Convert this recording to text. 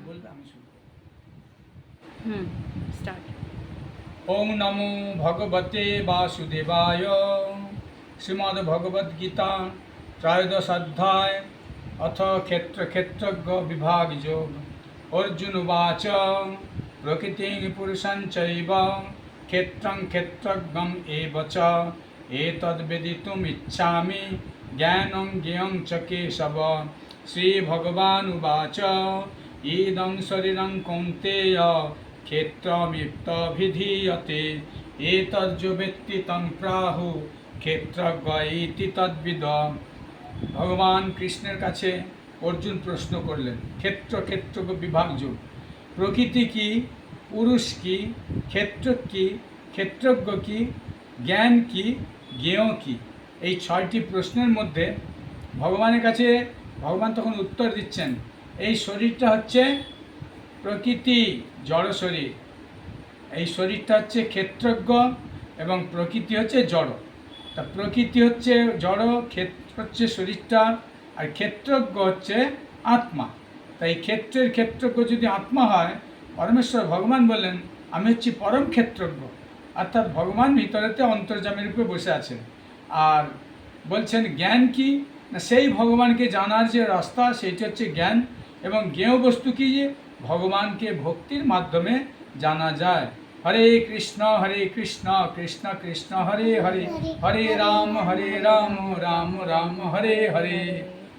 বলবে, আমি শুরু করব। স্টার্ট। ওম নমো ভগবতে বাসুদেবায়। শ্রীমদ্ ভগবদ গীতা ত্রয়োদশ অধ্যায় অথ ক্ষেত্রজ্ঞ বিভাগ যোগ। অর্জুন উবাচ প্রকৃতিং পুরুষং চৈব ক্ষেত্রং ক্ষেত্রজ্ঞম এব চ এতদ্বেদিতুম ইচ্ছামি জ্ঞানং জ্ঞেয়ং চ কেশব। শ্রীভগবানুবাচ ইদং শরীরং কৌন্তেয় ক্ষেত্রমিত্যভিধীয়তে এতজ্জো বেত্তি তং প্রাহু ক্ষেত্রজ্ঞ ইতি তদ্বিদ। ভগবান কৃষ্ণের কাছে অর্জুন প্রশ্ন করলেন, ক্ষেত্রজ্ঞ বিভাগ যোগ, প্রকৃতি কি, পুরুষ কি, ক্ষেত্র কি, ক্ষেত্রজ্ঞ কি, জ্ঞান কি, জ্ঞেয় কি, এই 6টি প্রশ্নের মধ্যে ভগবানের কাছে ভগবান তখন উত্তর দিচ্ছেন, এই শরীরটা হচ্ছে প্রকৃতি, জড় শরীর। এই শরীরটা হচ্ছে ক্ষেত্রজ্ঞ এবং প্রকৃতি হচ্ছে জড়। তা প্রকৃতি হচ্ছে জড়, ক্ষেত্র হচ্ছে শরীরটা, আর ক্ষেত্রজ্ঞ হচ্ছে আত্মা। তাই ক্ষেত্রের ক্ষেত্রজ্ঞ যদি আত্মা হয়, পরমেশ্বর ভগবান বললেন আমি হচ্ছি পরম ক্ষেত্রজ্ঞ, অর্থাৎ ভগবান ভিতরেতে অন্তর্যামীর রূপে বসে আছেন। আর বলছেন জ্ঞান কি না, সেই ভগবানকে জানার যে রাস্তা সেইটি হচ্ছে জ্ঞান। এবং জ্ঞেয় বস্তু কি, যে ভগবানকে ভক্তির মাধ্যমে জানা যায়। হরে কৃষ্ণ কৃষ্ণ কৃষ্ণ হরে হরে, হরে রাম রাম রাম হরে হরে।